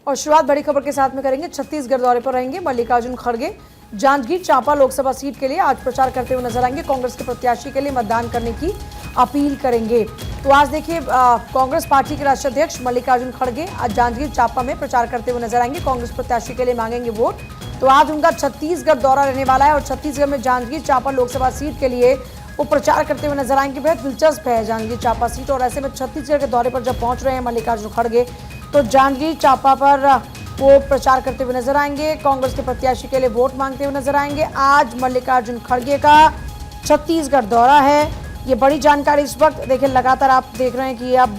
और शुरुआत बड़ी खबर के साथ में करेंगे। छत्तीसगढ़ दौरे पर रहेंगे मल्लिकार्जुन खड़गे। जांजगीर चांपा लोकसभा सीट के लिए आज प्रचार करते हुए नजर आएंगे। कांग्रेस के प्रत्याशी के लिए मतदान करने की अपील करेंगे। तो आज देखिए कांग्रेस पार्टी के राष्ट्रीय अध्यक्ष मल्लिकार्जुन खड़गे आज जांजगीर चांपा में प्रचार करते हुए नजर आएंगे। कांग्रेस प्रत्याशी के लिए मांगेंगे वोट। तो आज उनका छत्तीसगढ़ दौरा रहने वाला है और छत्तीसगढ़ में जांजगीर चांपा लोकसभा सीट के लिए वो प्रचार करते हुए नजर आएंगे। बेहद दिलचस्प है जांजगीर चांपा सीट और ऐसे में छत्तीसगढ़ के दौरे पर जब पहुंच रहे हैं मल्लिकार्जुन खड़गे तो जांजगीर चांपा पर वो प्रचार करते हुए नजर आएंगे। कांग्रेस के प्रत्याशी के लिए वोट मांगते हुए नजर आएंगे। आज मल्लिकार्जुन खड़गे का छत्तीसगढ़ दौरा है। ये बड़ी जानकारी इस वक्त देखिए लगातार आप देख रहे हैं कि अब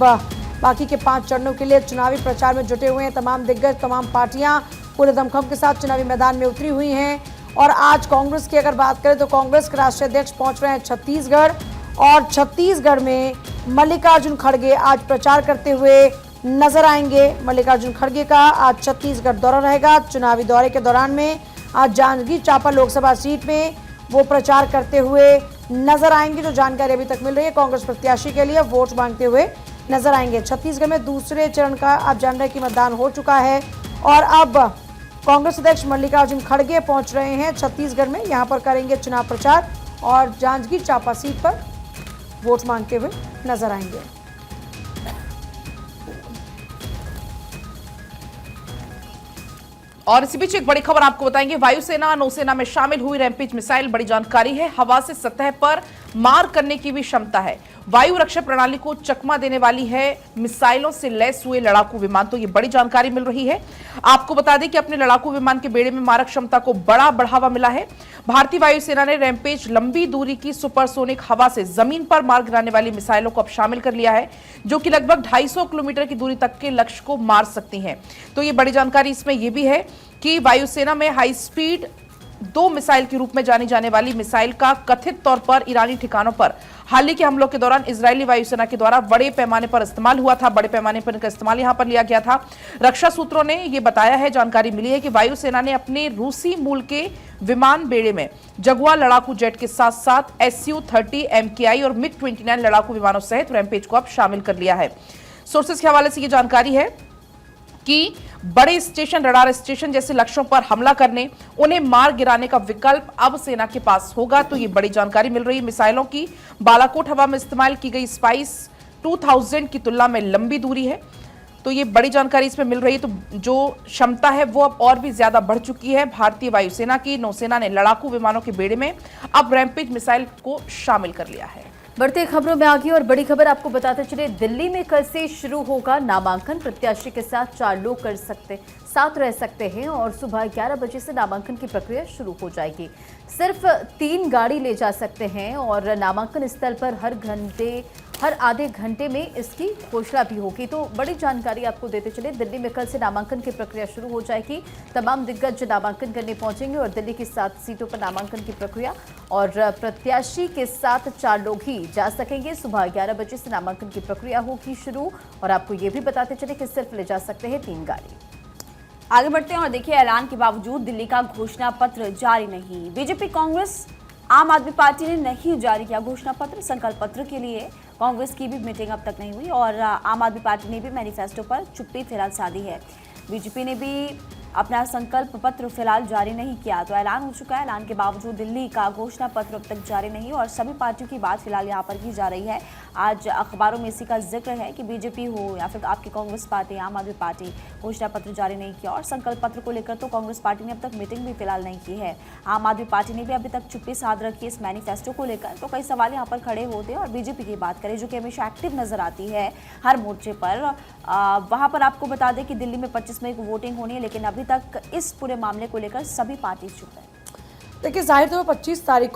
बाकी के 5 चरणों के लिए चुनावी प्रचार में जुटे हुए हैं तमाम दिग्गज, तमाम पार्टियां पूरे दमखम के साथ चुनावी मैदान में उतरी हुई हैं। और आज कांग्रेस की अगर बात करें तो कांग्रेस के राष्ट्रीय अध्यक्ष पहुंच रहे हैं छत्तीसगढ़ और छत्तीसगढ़ में मल्लिकार्जुन खड़गे आज प्रचार करते हुए नजर आएंगे। मल्लिकार्जुन खड़गे का आज छत्तीसगढ़ दौरा रहेगा। चुनावी दौरे के दौरान में आज जांजगीर चांपा लोकसभा सीट में वो प्रचार करते हुए नजर आएंगे। जो जानकारी अभी तक मिल रही है कांग्रेस प्रत्याशी के लिए वोट मांगते हुए नजर आएंगे। छत्तीसगढ़ में दूसरे चरण का आप जान रहे हैं कि मतदान हो चुका है और अब कांग्रेस अध्यक्ष मल्लिकार्जुन खड़गे पहुंच रहे हैं छत्तीसगढ़ में। यहां पर करेंगे चुनाव प्रचार और जांजगीर चांपा सीट पर वोट मांगते हुए नजर आएंगे। और इसी बीच एक बड़ी खबर आपको बताएंगे। वायुसेना नौसेना में शामिल हुई रैमपेज मिसाइल, बड़ी जानकारी है। हवा से सतह पर मार करने की भी क्षमता है। वायु रक्षा प्रणाली को चकमा देने वाली है मिसाइलों से लैस हुए लड़ाकू विमान। तो ये बड़ी जानकारी मिल रही है। आपको बता दें कि अपने लड़ाकू विमान के बेड़े में मारक क्षमता को बड़ा बढ़ावा मिला है। भारतीय वायुसेना ने रैमपेज लंबी दूरी की सुपरसोनिक हवा से जमीन पर मार गिराने वाली मिसाइलों को अब शामिल कर लिया है, जो कि लगभग 250 किलोमीटर की दूरी तक के लक्ष्य को मार सकती हैं। तो ये बड़ी जानकारी इसमें यह भी है कि वायुसेना में हाई स्पीड 2 मिसाइल के रूप में जानी जाने वाली मिसाइल का कथित तौर पर ईरानी ठिकानों पर हाल ही के हमलों के दौरान इजरायली वायुसेना के द्वारा बड़े पैमाने पर इस्तेमाल हुआ था। बड़े पैमाने पर इनका इस्तेमाल यहां पर लिया गया था। रक्षा सूत्रों ने यह बताया है, जानकारी मिली है कि वायुसेना ने अपने रूसी मूल के विमान बेड़े में जगुआर लड़ाकू जेट के साथ साथ SU-30 MKI और MiG-29 लड़ाकू विमानों सहित रैमपेज को अब शामिल कर लिया है। सोर्सेज के हवाले से यह जानकारी है कि बड़े स्टेशन, रडार स्टेशन जैसे लक्ष्यों पर हमला करने, उन्हें मार गिराने का विकल्प अब सेना के पास होगा। तो ये बड़ी जानकारी मिल रही है। मिसाइलों की बालाकोट हवा में इस्तेमाल की गई स्पाइस 2000 की तुलना में लंबी दूरी है। तो ये बड़ी जानकारी इसमें मिल रही है। तो जो क्षमता है वो अब और भी ज्यादा बढ़ चुकी है। भारतीय वायुसेना की नौसेना ने लड़ाकू विमानों के बेड़े में अब रैमपेज मिसाइल को शामिल कर लिया है। बढ़ते खबरों में आगे और बड़ी खबर आपको बताते चले, दिल्ली में कल से शुरू होगा नामांकन। प्रत्याशी के साथ 4 लोग साथ रह सकते हैं और सुबह 11 बजे से नामांकन की प्रक्रिया शुरू हो जाएगी। सिर्फ 3 गाड़ी ले जा सकते हैं और नामांकन स्थल पर हर आधे घंटे में इसकी घोषणा भी होगी। तो बड़ी जानकारी आपको देते चले, दिल्ली में कल से नामांकन की प्रक्रिया शुरू हो जाएगी। तमाम दिग्गज नामांकन करने पहुंचेंगे और दिल्ली की 7 सीटों पर नामांकन की प्रक्रिया और प्रत्याशी के साथ 4 लोग ही जा सकेंगे। सुबह 11 बजे से नामांकन की प्रक्रिया होगी शुरू और आपको ये भी बताते चले कि सिर्फ ले जा सकते हैं 3 गाड़ी। आगे बढ़ते हैं और देखिए, ऐलान के बावजूद दिल्ली का घोषणा पत्र जारी नहीं। बीजेपी, कांग्रेस, आम आदमी पार्टी ने नहीं जारी किया घोषणा पत्र। संकल्प पत्र के लिए कांग्रेस की भी मीटिंग अब तक नहीं हुई और आम आदमी पार्टी ने भी मैनिफेस्टो पर चुप्पी फिलहाल साधी है। बीजेपी ने भी अपना संकल्प पत्र फिलहाल जारी नहीं किया। तो ऐलान हो चुका है, ऐलान के बावजूद दिल्ली का घोषणा पत्र अब तक जारी नहीं और सभी पार्टियों की बात फिलहाल यहाँ पर की जा रही है। आज अखबारों में इसी का जिक्र है कि बीजेपी हो या फिर आपकी कांग्रेस पार्टी, आम आदमी पार्टी घोषणा पत्र जारी नहीं किया और संकल्प पत्र को लेकर तो कांग्रेस पार्टी ने अब तक मीटिंग भी फिलहाल नहीं की है। आम आदमी पार्टी ने भी अभी तक चुप्पी साध रखी है इस मैनिफेस्टो को लेकर। तो कई सवाल यहाँ पर खड़े होते हैं और बीजेपी की बात करें जो कि हमेशा एक्टिव नजर आती है हर मोर्चे पर, वहाँ पर आपको बता दें कि दिल्ली में 25 मई को वोटिंग होनी है, लेकिन अभी तक इस पूरे मामले को लेकर सभी पार्टी चुप है। देखिए जाहिर तौर पर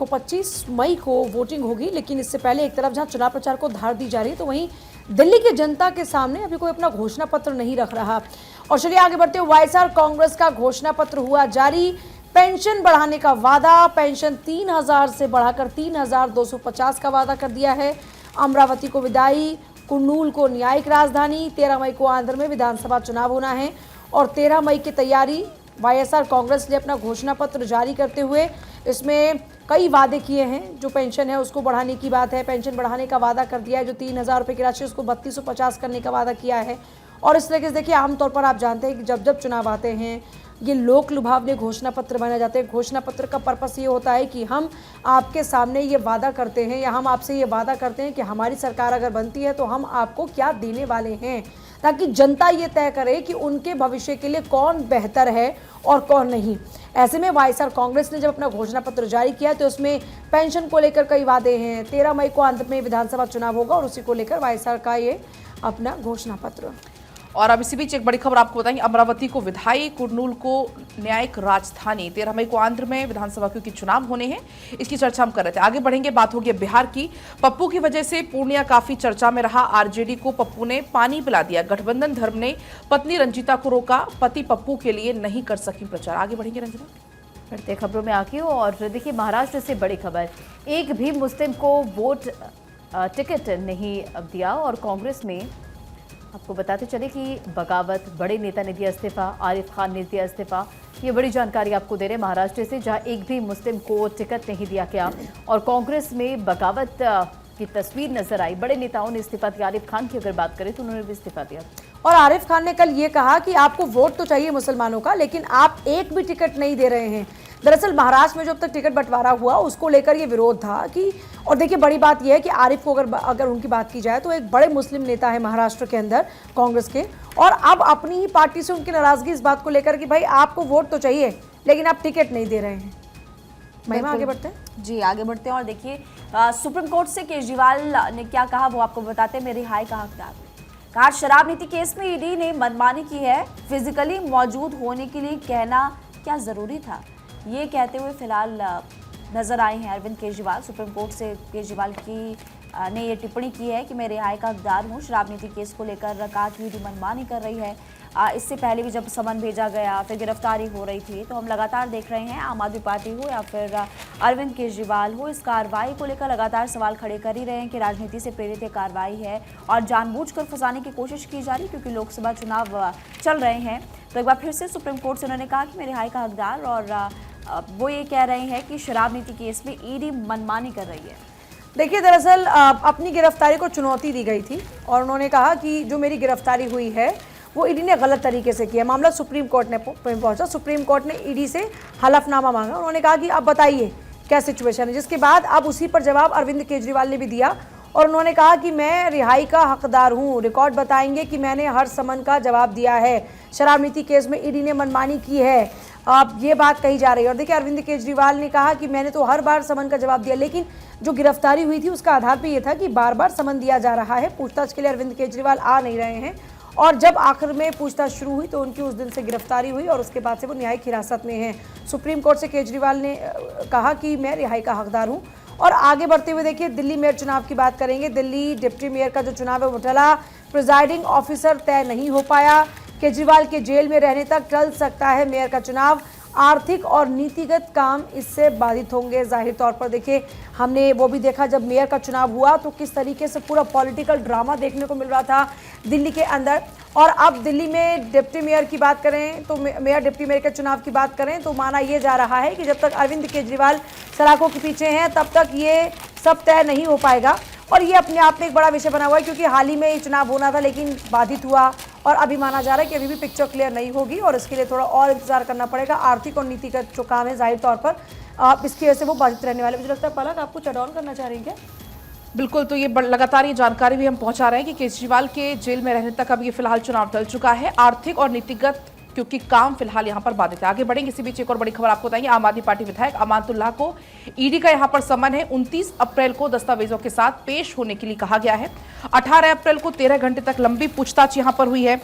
25 मई को वोटिंग होगी, लेकिन इससे पहले एक तरफ जहां चुनाव प्रचार को धार दी जा रही है तो वहीं दिल्ली की जनता के सामने अभी कोई अपना घोषणा पत्र नहीं रख रहा। और चलिए आगे बढ़ते हुए, वाईएसआर कांग्रेस का घोषणा पत्र हुआ जारी। पेंशन बढ़ाने का वादा, पेंशन 3000 से बढ़ाकर 3250 का वादा कर दिया है। अमरावती को विदाई, कुर्नूल को न्यायिक राजधानी। 13 मई को आंध्र में विधानसभा चुनाव होना है और 13 मई की तैयारी। वाईएसआर कांग्रेस ने अपना घोषणा पत्र जारी करते हुए इसमें कई वादे किए हैं। जो पेंशन है उसको बढ़ाने की बात है, पेंशन बढ़ाने का वादा कर दिया है। जो 3000 रुपये की राशि उसको 3250 करने का वादा किया है और इस तरीके से देखिए आमतौर पर आप जानते हैं कि जब जब चुनाव आते हैं ये लोक लुभावने घोषणा पत्र बनाए जाते हैं। घोषणा पत्र का पर्पस ये होता है कि हम आपके सामने ये वादा करते हैं या हम आपसे ये वादा करते हैं कि हमारी सरकार अगर बनती है तो हम आपको क्या देने वाले हैं, ताकि जनता ये तय करे कि उनके भविष्य के लिए कौन बेहतर है और कौन नहीं। ऐसे में वाईएसआर कांग्रेस ने जब अपना घोषणा पत्र जारी किया तो उसमें पेंशन को लेकर कई वादे हैं। 13 मई को अंत में विधानसभा चुनाव होगा और उसी को लेकर वाईएसआर का ये अपना घोषणा पत्र। और अब इसी बीच एक बड़ी खबर आपको बताएंगे, अमरावती को विधायी, कुर्नूल को न्यायिक राजधानी। 13 मई को आंध्र में विधानसभा क्योंकि चुनाव होने हैं, इसकी चर्चा हम कर रहे थे। आगे बढ़ेंगे, बात होगी बिहार की। पप्पू की वजह से पूर्णिया काफी चर्चा में रहा। आरजेडी को पप्पू ने पानी पिला दिया। गठबंधन धर्म ने पत्नी रंजीता को रोका, पति पप्पू के लिए नहीं कर सकी प्रचार। आगे बढ़ेंगे रंजना। बढ़ते खबरों में आगे और देखिए महाराष्ट्र से बड़ी खबर, एक भी मुस्लिम को वोट टिकट नहीं दिया और कांग्रेस में आपको बताते चले कि बगावत, बड़े नेता ने दिया इस्तीफा, आरिफ खान ने दिया इस्तीफा। ये बड़ी जानकारी आपको दे रहे हैं महाराष्ट्र से, जहां एक भी मुस्लिम को टिकट नहीं दिया गया और कांग्रेस में बगावत की तस्वीर नजर आई। बड़े नेताओं ने इस्तीफा दिया। आरिफ खान की अगर बात करें तो उन्होंने भी इस्तीफा दिया और आरिफ खान ने कल ये कहा कि आपको वोट तो चाहिए मुसलमानों का, लेकिन आप एक भी टिकट नहीं दे रहे हैं। दरअसल महाराष्ट्र में जो अब तक टिकट बंटवारा हुआ उसको लेकर ये विरोध था कि, और देखिए बड़ी बात यह है कि आरिफ को अगर उनकी बात की जाए तो एक बड़े मुस्लिम नेता है महाराष्ट्र के अंदर कांग्रेस के, और अब अपनी ही पार्टी से उनकी नाराजगी इस बात को लेकर कि भाई आपको वोट तो चाहिए लेकिन आप टिकट नहीं दे रहे हैं। महिमा आगे बढ़ते हैं। जी आगे बढ़ते हैं और देखिए सुप्रीम कोर्ट से केजरीवाल ने क्या कहा वो आपको बताते हैं। मेरी रिहाई का हकदार कहा, शराब नीति केस में ईडी ने मनमानी की है, फिजिकली मौजूद होने के लिए कहना क्या जरूरी था, ये कहते हुए फिलहाल नजर आए हैं अरविंद केजरीवाल। सुप्रीम कोर्ट से केजरीवाल की ने ये टिप्पणी की है कि मैं रिहाई का हकदार हूँ। शराब नीति केस को लेकर कहा कि ईडी मनमानी कर रही है। इससे पहले भी जब समन भेजा गया, फिर गिरफ्तारी हो रही थी, तो हम लगातार देख रहे हैं आम आदमी पार्टी हो या फिर अरविंद केजरीवाल हो, इस कार्रवाई को लेकर लगातार सवाल खड़े कर ही रहे हैं कि राजनीति से प्रेरित ये कार्रवाई है और जानबूझकर फंसाने की कोशिश की जा रही, क्योंकि लोकसभा चुनाव चल रहे हैं। तो एक बार फिर से सुप्रीम कोर्ट से उन्होंने कहा कि मैं रिहाई का हकदार, और वो ये कह रहे हैं कि शराब नीति केस में ईडी मनमानी कर रही है। देखिए दरअसल अपनी गिरफ्तारी को चुनौती दी गई थी और उन्होंने कहा कि जो मेरी गिरफ्तारी हुई है वो ईडी ने गलत तरीके से किया। मामला सुप्रीम कोर्ट ने पहुंचा। सुप्रीम कोर्ट ने ईडी से हलफनामा मांगा। उन्होंने कहा कि आप बताइए क्या सिचुएशन है, जिसके बाद अब उसी पर जवाब अरविंद केजरीवाल ने भी दिया और उन्होंने कहा कि मैं रिहाई का हकदार हूं। रिकॉर्ड बताएंगे कि मैंने हर समन का जवाब दिया है। शराब नीति केस में ईडी ने मनमानी की है, अब ये बात कही जा रही है। और देखिए अरविंद केजरीवाल ने कहा कि मैंने तो हर बार समन का जवाब दिया, लेकिन जो गिरफ्तारी हुई थी उसका आधार पे ये था कि बार बार समन दिया जा रहा है। पूछताछ के लिए अरविंद केजरीवाल आ नहीं रहे हैं और जब आखिर में पूछताछ शुरू हुई तो उनकी उस दिन से गिरफ्तारी हुई और उसके बाद से वो न्यायिक हिरासत में हैं। सुप्रीम कोर्ट से केजरीवाल ने कहा कि मैं रिहाई का हकदार हूँ। और आगे बढ़ते हुए देखिए दिल्ली मेयर चुनाव की बात करेंगे। दिल्ली डिप्टी मेयर का जो चुनाव है वो टला, प्रिजाइडिंग ऑफिसर तय नहीं हो पाया। केजरीवाल के जेल में रहने तक टल सकता है मेयर का चुनाव। आर्थिक और नीतिगत काम इससे बाधित होंगे। जाहिर तौर पर देखिए हमने वो भी देखा जब मेयर का चुनाव हुआ तो किस तरीके से पूरा पॉलिटिकल ड्रामा देखने को मिल रहा था दिल्ली के अंदर। और अब दिल्ली में डिप्टी मेयर की बात करें तो मेयर डिप्टी मेयर के चुनाव की बात करें तो माना ये जा रहा है कि जब तक अरविंद केजरीवाल सलाखों के पीछे हैं तब तक ये सब तय नहीं हो पाएगा। और ये अपने आप में एक बड़ा विषय बना हुआ है क्योंकि हाल ही में ये चुनाव होना था लेकिन बाधित हुआ और अभी माना जा रहा है कि अभी भी पिक्चर क्लियर नहीं होगी और इसके लिए थोड़ा और इंतजार करना पड़ेगा। आर्थिक और नीतिगत जो काम है जाहिर तौर पर इसकी वजह से वो बाधित रहने वाले। मुझे लगता है पलक आप कुछ ऐड ऑन करना चाह रही हैं क्या? बिल्कुल, तो ये लगातार ये जानकारी भी हम पहुंचा रहे हैं कि केजरीवाल के जेल में रहने तक अब ये फिलहाल चुनाव टल चुका है। आर्थिक और नीतिगत क्योंकि काम फिलहाल यहां पर बाधित है। आगे बढ़ेंगे, इसी बीच एक और बड़ी खबर आपको बताएंगे। आम आदमी पार्टी विधायक अमानतुल्लाह को ईडी का यहां पर समन है। 29 अप्रैल को दस्तावेजों के साथ पेश होने के लिए कहा गया है। 18 अप्रैल को 13 घंटे तक लंबी पूछताछ यहां पर हुई है।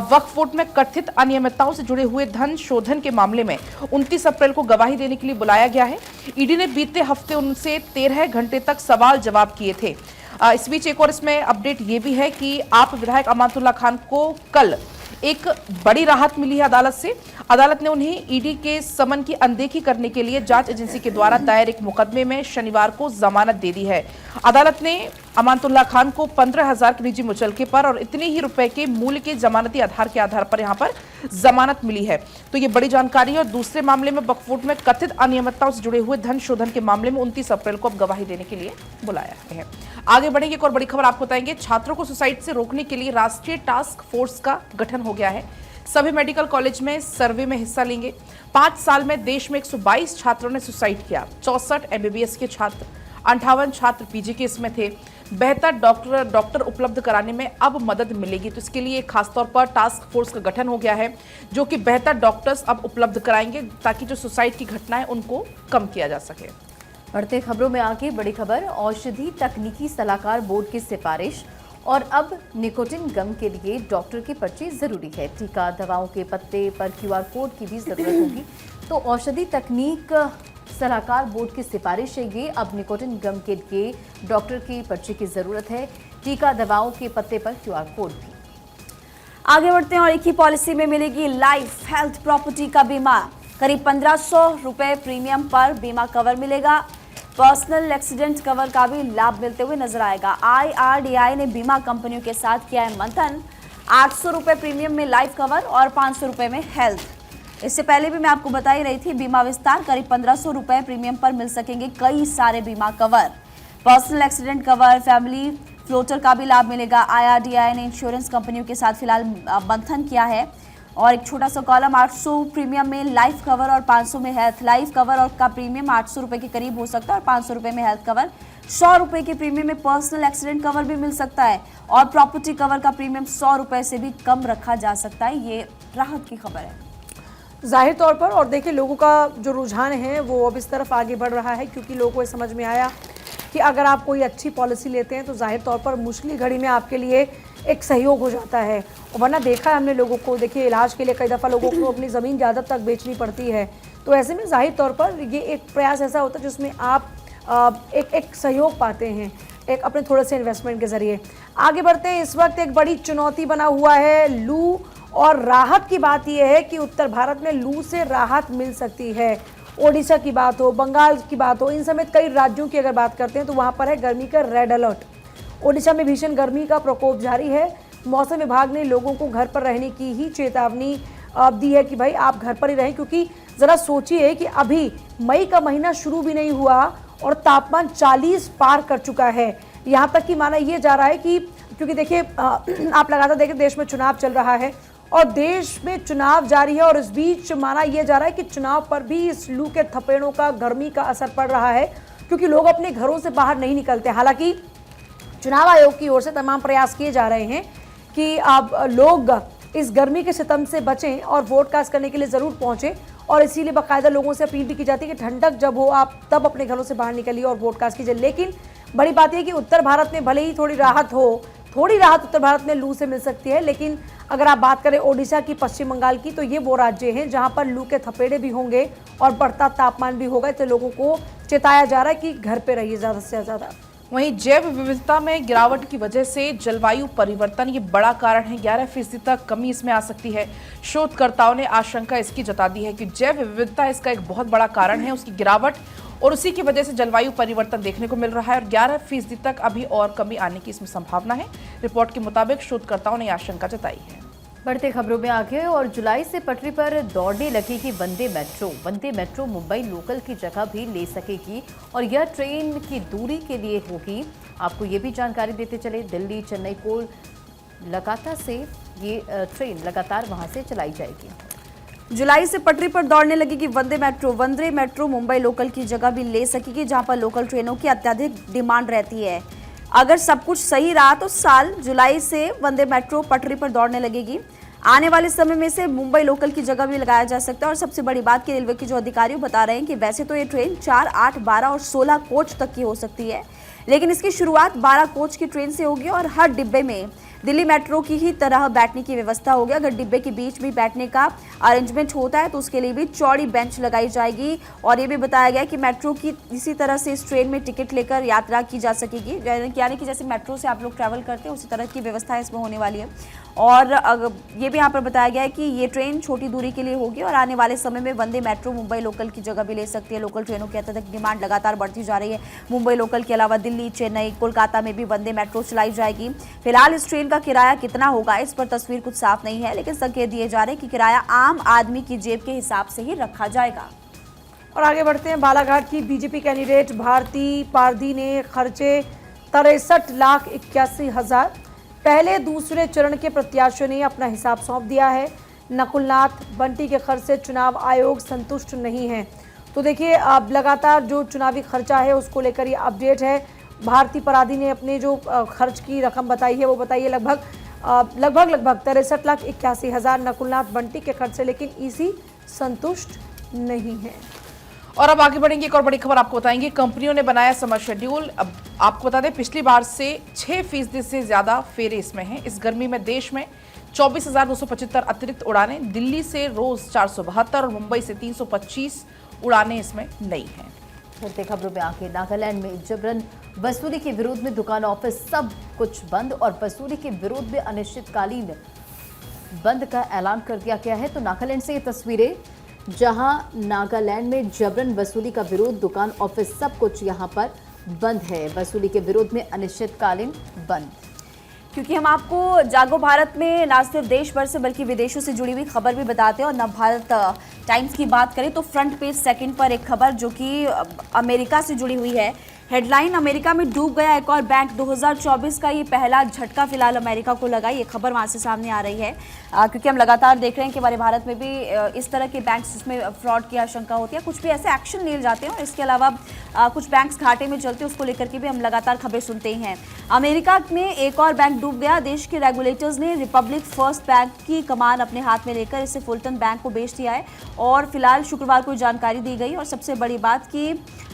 वक्फ बोर्ड में कथित अनियमितताओं से जुड़े हुए धन शोधन के मामले में 29 अप्रैल को गवाही देने के लिए बुलाया गया है। ईडी ने बीते हफ्ते उनसे 13 घंटे तक सवाल जवाब किए थे। इस बीच एक और इसमें अपडेट ये भी है कि आप विधायक अमानतुल्लाह खान को कल एक बड़ी राहत मिली है अदालत से। अदालत ने उन्हें ईडी के समन की अनदेखी करने के लिए जांच एजेंसी के द्वारा दायर एक मुकदमे में शनिवार को जमानत दे दी है। अदालत ने अमानतुल्लाह खान को 15,000 के निजी मुचलके पर और इतने ही रुपए के मूल्य के जमानती आधार के आधार पर यहां पर जमानत मिली है। तो ये बड़ी जानकारी है। और दूसरे मामले में वक्फ में कथित अनियमितताओं से जुड़े हुए धन शोधन के मामले में 29 अप्रैल को अब गवाही देने के लिए बुलाया है। आगे बढ़ेंगे, एक और बड़ी खबर आपको बताएंगे। छात्रों को सुसाइड से रोकने के लिए राष्ट्रीय टास्क फोर्स का गठन हो गया है। सभी मेडिकल कॉलेज में सर्वे में हिस्सा लेंगे। 5 साल में देश में 122 छात्रों ने सुसाइड किया। 64 MBBS के छात्र, 58 छात्र PG के इसमें थे। बेहतर डॉक्टर उपलब्ध कराने में अब मदद मिलेगी। तो इसके लिए खासतौर पर टास्क फोर्स का गठन हो गया है, जो कि बेहतर डॉक्टर्स अब उपलब्ध कराएंगे ताकि जो सुसाइड की घटनाएं उनको कम किया जा सके। बढ़ते खबरों में आगे बड़ी खबर, औषधि तकनीकी सलाहकार बोर्ड की सिफारिश और अब निकोटिन गम के लिए डॉक्टर की पर्ची जरूरी है। टीका, दवाओं के पत्ते पर QR कोड की भी जरूरत होगी। तो औषधि तकनीक सलाहकार बोर्ड की सिफारिश है ये, अब निकोटिन गम के लिए डॉक्टर की पर्ची की जरूरत है। टीका, दवाओं के पत्ते पर QR कोड भी। आगे बढ़ते हैं और एक ही पॉलिसी में मिलेगी लाइफ हेल्थ प्रॉपर्टी का बीमा। करीब 1500 रुपए प्रीमियम पर बीमा कवर मिलेगा। पर्सनल एक्सीडेंट कवर का भी लाभ मिलते हुए नजर आएगा। IRDAI ने बीमा कंपनियों के साथ किया है मंथन। 800 रुपए प्रीमियम में लाइफ कवर और 500 रुपए में हेल्थ। इससे पहले भी मैं आपको बता ही रही थी, बीमा विस्तार करीब 1500 रुपए प्रीमियम पर मिल सकेंगे कई सारे बीमा cover. Personal accident cover, family floater का भी लाभ मिलेगा। IRDAI ने इंश्योरेंस कंपनियों के साथ फिलहाल मंथन किया है। और एक छोटा सा कॉलम, 800 प्रीमियम में लाइफ कवर और 500 में हेल्थ। लाइफ कवर और का प्रीमियम 800 रुपए के करीब हो सकता है और 500 रुपए में हेल्थ कवर। 100 रुपए के प्रीमियम में पर्सनल एक्सीडेंट कवर भी मिल सकता है और प्रॉपर्टी कवर का प्रीमियम 100 रुपए से भी कम रखा जा सकता है। ये राहत की खबर है जाहिर तौर पर। और देखिए, लोगों का जो रुझान है वो अब इस तरफ आगे बढ़ रहा है, क्योंकि लोगों को समझ में आया कि अगर आप कोई अच्छी पॉलिसी लेते हैं तो जाहिर तौर पर मुश्किल घड़ी में आपके लिए एक सहयोग हो जाता है। और वरना देखा है हमने लोगों को, देखिए इलाज के लिए कई दफ़ा लोगों को अपनी ज़मीन ज़्यादा तक बेचनी पड़ती है। तो ऐसे में जाहिर तौर पर ये एक प्रयास ऐसा होता है जिसमें आप एक सहयोग पाते हैं, एक अपने थोड़े से इन्वेस्टमेंट के ज़रिए। आगे बढ़ते हैं। इस वक्त एक बड़ी चुनौती बना हुआ है लू, और राहत की बात यह है कि उत्तर भारत में लू से राहत मिल सकती है। ओडिशा की बात हो, बंगाल की बात हो, इन समेत कई राज्यों की अगर बात करते हैं तो वहाँ पर है गर्मी का रेड अलर्ट। ओडिशा में भीषण गर्मी का प्रकोप जारी है। मौसम विभाग ने लोगों को घर पर रहने की ही चेतावनी दी है कि भाई आप घर पर ही रहें, क्योंकि ज़रा सोचिए कि अभी मई का महीना शुरू भी नहीं हुआ और तापमान 40 पार कर चुका है। यहाँ तक कि माना ये जा रहा है कि क्योंकि देखिए आप लगातार देखिए देश में चुनाव चल रहा है और देश में चुनाव जारी है, और इस बीच माना यह जा रहा है कि चुनाव पर भी इस लू के थपेड़ों का, गर्मी का असर पड़ रहा है, क्योंकि लोग अपने घरों से बाहर नहीं निकलते। हालांकि चुनाव आयोग की ओर से तमाम प्रयास किए जा रहे हैं कि अब लोग इस गर्मी के सितम से बचें और वोट कास्ट करने के लिए ज़रूर पहुंचें। और इसीलिए बाकायदा लोगों से अपील भी की जाती है कि ठंडक जब हो आप तब अपने घरों से बाहर निकलिए और वोट कास्ट कीजिए। लेकिन बड़ी बात यह कि उत्तर भारत में भले ही थोड़ी राहत हो, थोड़ी राहत उत्तर भारत में लू से मिल सकती है, लेकिन अगर आप बात करें ओडिशा की, पश्चिम बंगाल की, तो ये वो राज्य हैं जहां पर लू के थपेड़े भी होंगे और बढ़ता तापमान भी होगा। तो लोगों को चेताया जा रहा है कि घर पे रहिए ज़्यादा से ज़्यादा। वहीं जैव विविधता में गिरावट की वजह से जलवायु परिवर्तन ये बड़ा कारण है। 11% तक कमी इसमें आ सकती है। शोधकर्ताओं ने आशंका इसकी जता दी है कि जैव विविधता इसका एक बहुत बड़ा कारण है, उसकी गिरावट, और उसी की वजह से जलवायु परिवर्तन देखने को मिल रहा है और 11% तक अभी और कमी आने की इसमें संभावना है। रिपोर्ट के मुताबिक शोधकर्ताओं ने आशंका जताई है। बढ़ते खबरों में आगे, और जुलाई से पटरी पर दौड़ने लगेगी वंदे मेट्रो। वंदे मेट्रो मुंबई लोकल की जगह भी ले सकेगी और यह ट्रेन की दूरी के लिए होगी। आपको ये भी जानकारी देते चले, दिल्ली, चेन्नई, कोलकाता से ये ट्रेन लगातार वहां से चलाई जाएगी। जुलाई से पटरी पर दौड़ने लगेगी वंदे मेट्रो। वंदे मेट्रो मुंबई लोकल की जगह भी ले सकेगी, जहां पर लोकल ट्रेनों की अत्यधिक डिमांड रहती है। अगर सब कुछ सही रहा तो साल जुलाई से वंदे मेट्रो पटरी पर दौड़ने लगेगी। आने वाले समय में से मुंबई लोकल की जगह भी लगाया जा सकता है। और सबसे बड़ी बात कि रेलवे के जो अधिकारी बता रहे हैं कि वैसे तो ये ट्रेन 4, 8, 12 और 16 कोच तक की हो सकती है, लेकिन इसकी शुरुआत 12 कोच की ट्रेन से होगी और हर डिब्बे में दिल्ली मेट्रो की ही तरह बैठने की व्यवस्था होगी। अगर डिब्बे के बीच भी बैठने का अरेंजमेंट होता है तो उसके लिए भी चौड़ी बेंच लगाई जाएगी। और ये भी बताया गया कि मेट्रो की इसी तरह से इस ट्रेन में टिकट लेकर यात्रा की जा सकेगी, यानी कि जैसे मेट्रो से आप लोग ट्रैवल करते हैं उसी तरह की व्यवस्था इसमें होने वाली है। और ये भी यहाँ पर बताया गया है कि ये ट्रेन छोटी दूरी के लिए होगी और आने वाले समय में वंदे मेट्रो मुंबई लोकल की जगह भी ले सकती है। लोकल ट्रेनों की अत्यधिक डिमांड लगातार बढ़ती जा रही है। मुंबई लोकल के अलावा दिल्ली, चेन्नई, कोलकाता में भी वंदे मेट्रो चलाई जाएगी। फिलहाल इस ट्रेन का किराया कितना होगा इस पर तस्वीर कुछ साफ नहीं है, लेकिन संकेत दिए जा रहे हैं कि किराया आम आदमी की जेब के हिसाब से ही रखा जाएगा। और आगे बढ़ते हैं। बालाघाट की बीजेपी कैंडिडेट भारती पारधी ने खर्चे 63,81,000। पहले दूसरे चरण के प्रत्याशियों ने अपना हिसाब सौंप दिया है। नकुलनाथ बंटी के खर्च से चुनाव आयोग संतुष्ट नहीं है। तो देखिए, अब लगातार जो चुनावी खर्चा है उसको लेकर ये अपडेट है। भारती पराधी ने अपने जो खर्च की रकम बताई है वो बताई है लगभग 63,81,000 नकुलनाथ बंटी के खर्च से, लेकिन ईसी संतुष्ट नहीं है। और अब आगे बढ़ेंगे, एक और बड़ी खबर आपको बताएंगे। कंपनियों ने बनाया समर शेड्यूल। अब आपको बता दें, पिछली बार से 6% से ज्यादा फेरे इसमें हैं। इस गर्मी में देश में 24,275 अतिरिक्त उड़ानें, दिल्ली से रोज 472 और मुंबई से 325 उड़ानें इसमें नई हैं। बढ़ते खबरों में आगे, नागालैंड में जबरन वसूली के विरोध में दुकान, ऑफिस सब कुछ बंद और वसूली के विरोध में अनिश्चितकालीन बंद का ऐलान कर दिया गया है। तो नागालैंड से ये तस्वीरें, जहां नागालैंड में जबरन वसूली का विरोध, दुकान, ऑफिस सब कुछ यहां पर बंद है। वसूली के विरोध में अनिश्चितकालीन बंद। क्योंकि हम आपको जागो भारत में ना सिर्फ देश भर से बल्कि विदेशों से जुड़ी हुई खबर भी बताते हैं। और नवभारत टाइम्स की बात करें तो फ्रंट पेज सेकंड पर एक खबर जो कि अमेरिका से जुड़ी हुई है। हेडलाइन, अमेरिका में डूब गया एक और बैंक, 2024 का ये पहला झटका फिलहाल अमेरिका को लगा। ये खबर वहाँ से सामने आ रही है क्योंकि हम लगातार देख रहे हैं कि हमारे भारत में भी इस तरह के बैंक्स जिसमें फ्रॉड की आशंका होती है, कुछ भी ऐसे एक्शन लिए जाते हैं और इसके अलावा कुछ बैंक्स घाटे में चलते हैं, उसको लेकर के भी हम लगातार खबरें सुनते ही हैं। अमेरिका में एक और बैंक डूब गया। देश के रेगुलेटर्स ने रिपब्लिक फर्स्ट बैंक की कमान अपने हाथ में लेकर इसे फुलटन बैंक को बेच दिया है और फिलहाल शुक्रवार को जानकारी दी गई। और सबसे बड़ी बात कि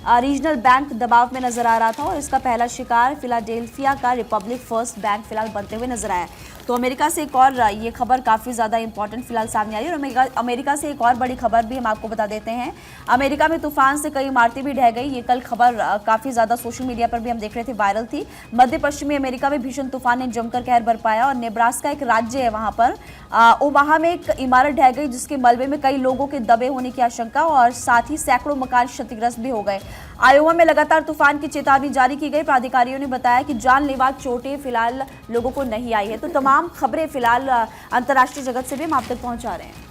रीजनल बैंक दबाव में नजर आ रहा था और इसका पहला शिकार फिलाडेल्फिया का रिपब्लिक फर्स्ट बैंक फिलहाल बनते हुए नजर आया। तो अमेरिका से एक और ये खबर काफ़ी ज़्यादा इंपॉर्टेंट फिलहाल सामने आ रही है। और अमेरिका से एक और बड़ी खबर भी हम आपको बता देते हैं। अमेरिका में तूफान से कई इमारतें भी ढह गई। ये कल खबर काफ़ी ज़्यादा सोशल मीडिया पर भी हम देख रहे थे, वायरल थी। मध्य पश्चिमी अमेरिका में भीषण तूफान ने जमकर कहर बरपाया और नेब्रास्का एक राज्य है वहाँ पर, ओमाहा में एक इमारत ढह गई जिसके मलबे में कई लोगों के दबे होने की आशंका और साथ ही सैकड़ों मकान क्षतिग्रस्त भी हो गए। आयोवा में लगातार तूफान की चेतावनी जारी की गई। प्राधिकारियों ने बताया कि जानलेवा चोटें फिलहाल लोगों को नहीं आई है। तो तमाम खबरें फिलहाल अंतर्राष्ट्रीय जगत से भी हम आप तक पहुंचा रहे हैं।